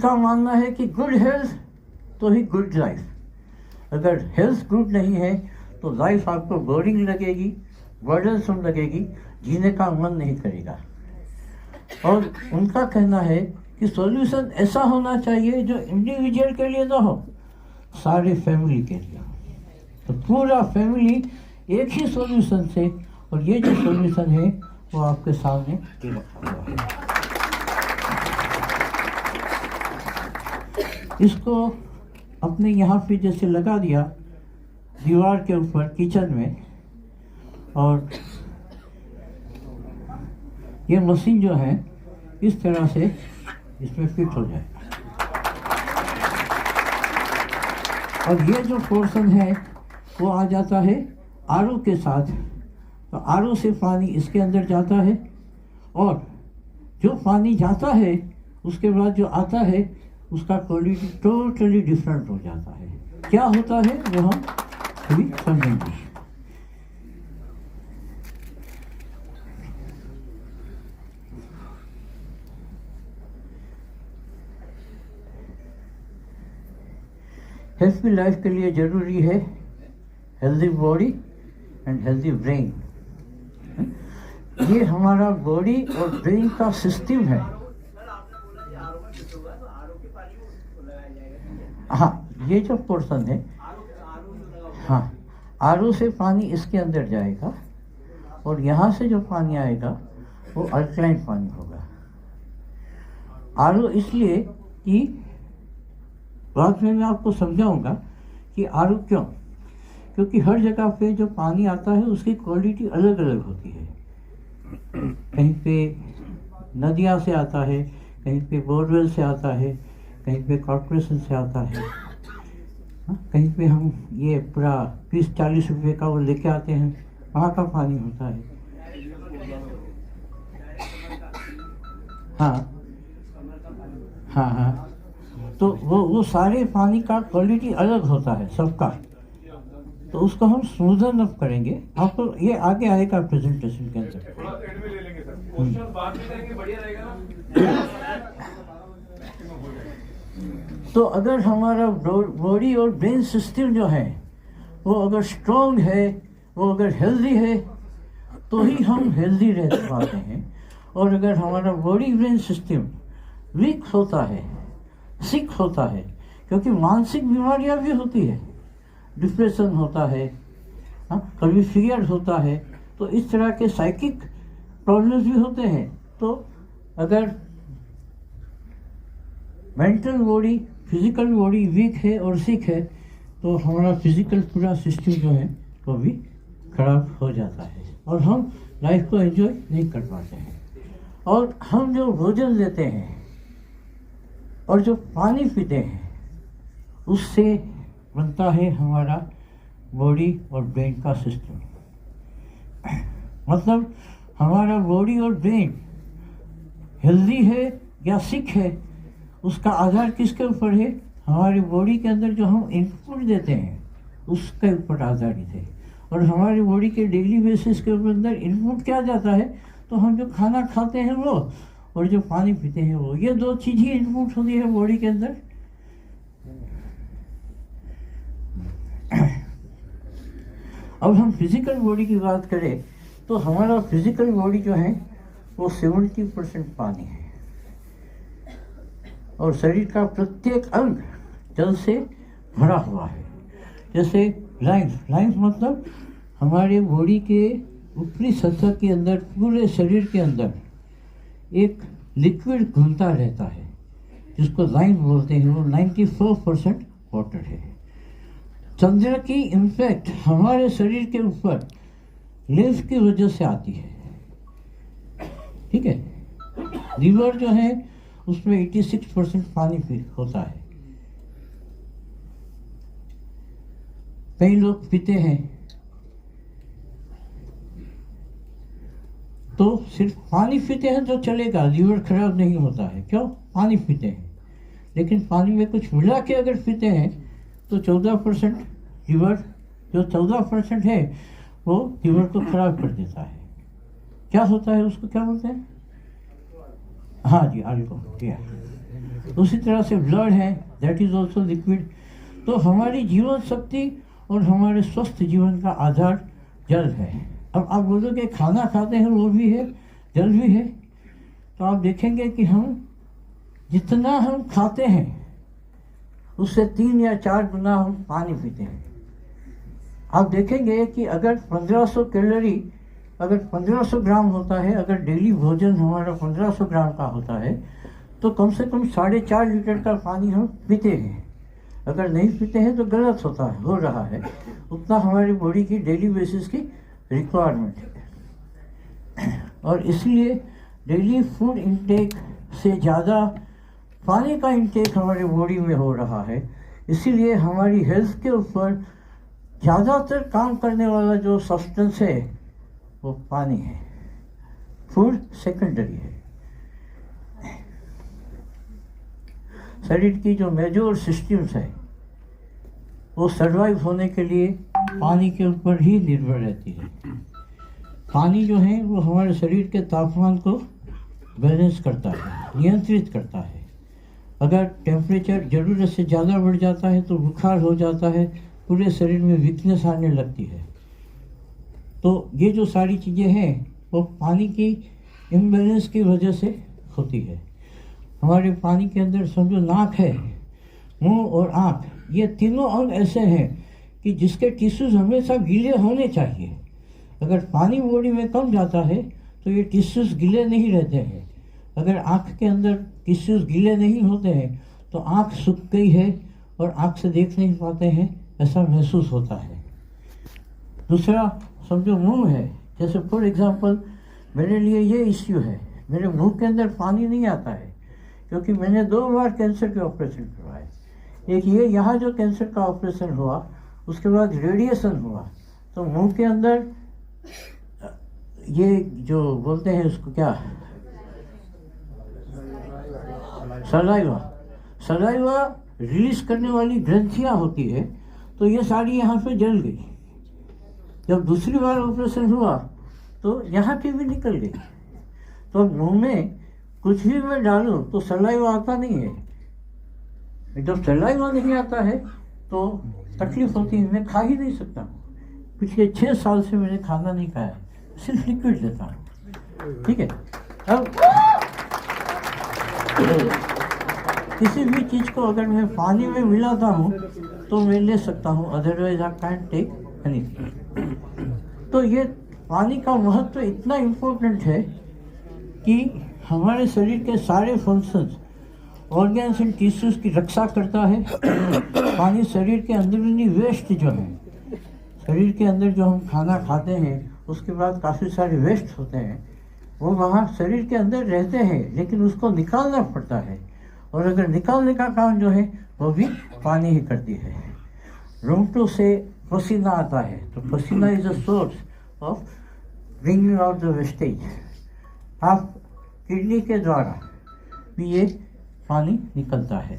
उनका मानना है कि गुड हेल्थ तो ही गुड लाइफ। अगर हेल्थ गुड नहीं है तो लाइफ आपको बोरिंग लगेगी, बर्डनसम लगेगी, जीने का मन नहीं करेगा। और उनका कहना है कि सॉल्यूशन ऐसा होना चाहिए जो इंडिविजुअल के लिए ना हो, सारे फैमिली के लिए। तो पूरा फैमिली एक ही सॉल्यूशन से, और ये जो सॉल्यूशन है वो आपके सामने रखा हुआ है। इसको अपने यहाँ पे जैसे लगा दिया दीवार के ऊपर किचन में, और ये मशीन जो है इस तरह से इसमें फिट हो जाए। और ये जो पोर्शन है वो आ जाता है आरओ के साथ। तो आरओ से पानी इसके अंदर जाता है, और जो पानी जाता है उसके बाद जो आता है उसका क्वालिटी टोटली डिफरेंट हो जाता है। क्या होता है वो हम अभी समझेंगे। हेल्थी लाइफ के लिए जरूरी है healthy body and healthy brain. ये हमारा बॉडी और ब्रेन का सिस्टम है। हाँ, ये जो पोर्शन है, हाँ, आरओ से पानी इसके अंदर जाएगा, और यहाँ से जो पानी आएगा वो अल्कलाइन पानी होगा। आरओ इसलिए कि बाद में मैं आपको समझाऊंगा कि आरओ क्यों, क्योंकि हर जगह पे जो पानी आता है उसकी क्वालिटी अलग अलग होती है। कहीं पे नदियाँ से आता है, कहीं पे बोरवेल से आता है, कहीं पे कॉर्पोरेशन से आता है, कहीं पे हम ये पूरा 30-40 रुपए का वो लेके आते हैं, वहाँ का पानी होता है। हाँ हाँ हाँ, तो वो सारे पानी का क्वालिटी अलग होता है सबका। तो उसको हम स्मूदन अप करेंगे, आपको ये आगे आएगा प्रेजेंटेशन के अंदर। तो अगर हमारा बॉडी और ब्रेन सिस्टम जो है वो अगर स्ट्रॉन्ग है, वो अगर हेल्दी है, तो ही हम हेल्दी रह पाते हैं। और अगर हमारा बॉडी ब्रेन सिस्टम वीक होता है, सिक होता है, क्योंकि मानसिक बीमारियां भी होती है, डिप्रेशन होता है, कभी फियर होता है, तो इस तरह के साइकिक प्रॉब्लम्स भी होते हैं। तो अगर mental body, physical body weak है और सिक है तो हमारा फिजिकल पूरा सिस्टम जो है वो भी खराब हो जाता है, और हम लाइफ को एंजॉय नहीं कर पाते हैं। और हम जो भोजन लेते हैं और जो पानी पीते हैं उससे बनता है हमारा बॉडी और ब्रेन का सिस्टम। मतलब हमारा बॉडी और ब्रेन हेल्दी है या सिक है, उसका आधार किसके ऊपर है? हमारी बॉडी के अंदर जो हम इनपुट देते हैं उसके ऊपर आधारित है। और हमारी बॉडी के डेली बेसिस के अंदर इनपुट क्या जाता है? तो हम जो खाना खाते हैं वो, और जो पानी पीते हैं वो, ये दो चीज़ ही इनपुट होती है बॉडी के अंदर। अब हम फिजिकल बॉडी की बात करें तो हमारा फिजिकल बॉडी जो है वो 70% पानी है, और शरीर का प्रत्येक अंग जल से भरा हुआ है। जैसे लाइफ मतलब हमारे बॉडी के ऊपरी सतह के अंदर, पूरे शरीर के अंदर एक लिक्विड घूमता रहता है जिसको लाइफ बोलते हैं। वो 94% वाटर है। चंद्र की इम्पैक्ट हमारे शरीर के ऊपर लेंस की वजह से आती है, ठीक है। लीवर जो है उसमें 86% पानी होता है। कई लोग पीते हैं तो सिर्फ पानी पीते हैं तो चलेगा, लीवर खराब नहीं होता है। क्यों? पानी पीते हैं। लेकिन पानी में कुछ मिला के अगर पीते हैं तो 14% लीवर, जो 14% है वो लीवर को खराब कर देता है। क्या होता है उसको, क्या बोलते हैं? हाँ जी, अल्कोहल। उसी तरह से ब्लड है, दैट इज ऑल्सो लिक्विड। तो हमारी जीवन शक्ति और हमारे स्वस्थ जीवन का आधार जल है। अब आप बोलोगे खाना खाते हैं वो भी है, जल भी है। तो आप देखेंगे कि हम जितना हम खाते हैं उससे 3 या 4 गुना हम पानी पीते हैं। आप देखेंगे कि अगर 1500 कैलोरी, अगर 1500 ग्राम होता है, अगर डेली भोजन हमारा 1500 ग्राम का होता है, तो कम से कम 4.5 लीटर का पानी हम पीते हैं। अगर नहीं पीते हैं तो गलत होता है, हो रहा है। उतना हमारी बॉडी की डेली बेसिस की रिक्वायरमेंट है। और इसलिए डेली फूड इंटेक से ज़्यादा पानी का इंटेक हमारी बॉडी में हो रहा है। इसीलिए हमारी हेल्थ के ऊपर ज़्यादातर काम करने वाला जो सब्सटेंस है वो पानी है, फूड सेकेंडरी है। शरीर की जो मेजर सिस्टम्स है वो सरवाइव होने के लिए पानी के ऊपर ही निर्भर रहती है। पानी जो है वो हमारे शरीर के तापमान को बैलेंस करता है, नियंत्रित करता है। अगर टेम्परेचर ज़रूरत से ज़्यादा बढ़ जाता है तो बुखार हो जाता है, पूरे शरीर में वीकनेस आने लगती है। तो ये जो सारी चीज़ें हैं वो पानी की इम्बैलेंस की वजह से होती है। हमारे पानी के अंदर समझो नाक है, मुंह और आँख, ये तीनों अंग ऐसे हैं कि जिसके टिश्यूज हमेशा गीले होने चाहिए। अगर पानी बॉडी में कम जाता है तो ये टिश्यूज गीले नहीं रहते हैं। अगर आँख के अंदर टिश्यूज गीले नहीं होते हैं तो आँख सूख गई है और आँख से देख नहीं पाते हैं, ऐसा महसूस होता है। दूसरा समझो मुंह है, जैसे फॉर एग्जांपल मेरे लिए ये इश्यू है, मेरे मुंह के अंदर पानी नहीं आता है क्योंकि मैंने 2 बार कैंसर के ऑपरेशन करवाए। एक ये यहाँ जो कैंसर का ऑपरेशन हुआ, उसके बाद रेडिएशन हुआ, तो मुंह के अंदर ये जो बोलते हैं उसको क्या, सलाइवा रिलीज करने वाली ग्रंथियाँ होती है, तो ये सारी यहाँ पे जल गई। जब दूसरी बार ऑपरेशन हुआ तो यहाँ की भी निकल गई। तो मुंह में कुछ भी मैं डालूं तो सलाइवा आता नहीं है। जब सलाइवा नहीं आता है तो तकलीफ होती है, मैं खा ही नहीं सकता हूँ। पिछले 6 साल से मैंने खाना नहीं खाया, सिर्फ लिक्विड लेता हूँ। ठीक है, अब किसी भी चीज़ को अगर मैं पानी में मिलाता हूँ तो मैं ले सकता हूँ, otherwise I can't take anything. तो ये पानी का महत्व इतना इम्पोर्टेंट है कि हमारे शरीर के सारे फंक्शंस, ऑर्गन्स एंड टिश्यूज की रक्षा करता है। पानी शरीर के अंदरूनी वेस्ट जो है, शरीर के अंदर जो हम खाना खाते हैं उसके बाद काफ़ी सारे वेस्ट होते हैं, वो वहाँ शरीर के अंदर रहते हैं, लेकिन उसको निकालना पड़ता है। और अगर निकालने का काम जो है वो भी पानी ही करती है। रोंगटों से पसीना आता है, तो पसीना is a source of bringing out the wastage. आप किडनी के द्वारा भी ये पानी निकलता है।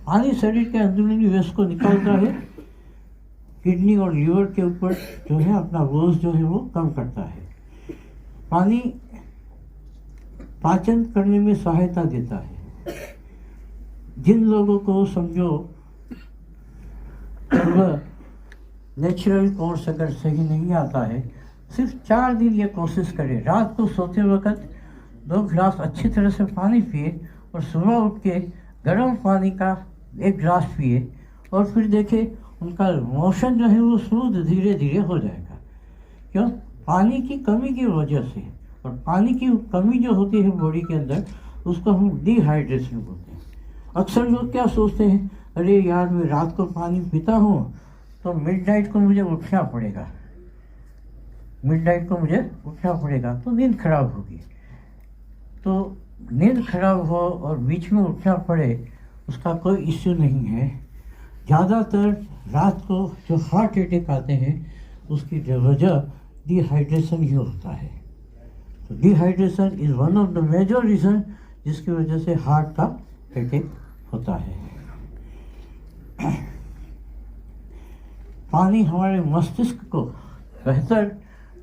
पानी शरीर के अंदरूनी वेस्ट को निकालता है, किडनी और लीवर के ऊपर जो है अपना बोझ जो है वो कम करता है। पानी पाचन करने में सहायता देता है। जिन लोगों को समझो नेचुरल कोर्स अगर सही नहीं आता है, सिर्फ 4 दिन ये कोशिश करें, रात को सोते वक्त 2 गिलास अच्छी तरह से पानी पिए और सुबह उठ के गर्म पानी का 1 गिलास पिए, और फिर देखें उनका मोशन जो है वो स्मूथ धीरे धीरे हो जाएगा। क्यों? पानी की कमी की वजह से। और पानी की कमी जो होती है बॉडी के अंदर, उसको हम डिहाइड्रेशन बोलते हैं। अक्सर लोग क्या सोचते हैं, अरे यार मैं रात को पानी पीता हूँ तो मिडनाइट को मुझे उठना पड़ेगा, तो नींद खराब होगी। तो नींद खराब हो और बीच में उठना पड़े, उसका कोई इश्यू नहीं है। ज़्यादातर रात को जो हार्ट अटैक आते हैं उसकी वजह डिहाइड्रेशन ही होता है। तो dehydration is one of the major reason जिसकी वजह से हार्ट का अटैक होता है। पानी हमारे मस्तिष्क को बेहतर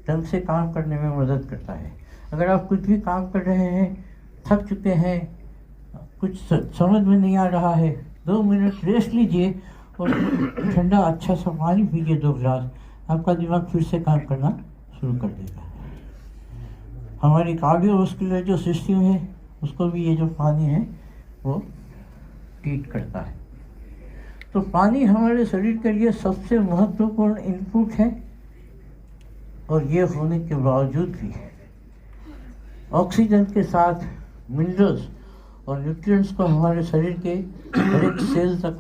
ढंग से काम करने में मदद करता है। अगर आप कुछ भी काम कर रहे हैं, थक चुके हैं, कुछ समझ में नहीं आ रहा है, 2 मिनट रेस्ट लीजिए और ठंडा अच्छा सा पानी पीजिए 2 गिलास, आपका दिमाग फिर से काम करना शुरू कर देगा। हमारी कार्डियोवास्कुलर जो सिस्टम है उसको भी ये जो पानी है वो ट्रीट करता है। तो पानी हमारे शरीर के लिए सबसे महत्वपूर्ण इनपुट है, और ये होने के बावजूद भी ऑक्सीजन के साथ मिनरल्स और न्यूट्रिएंट्स को हमारे शरीर के हर एक सेल तक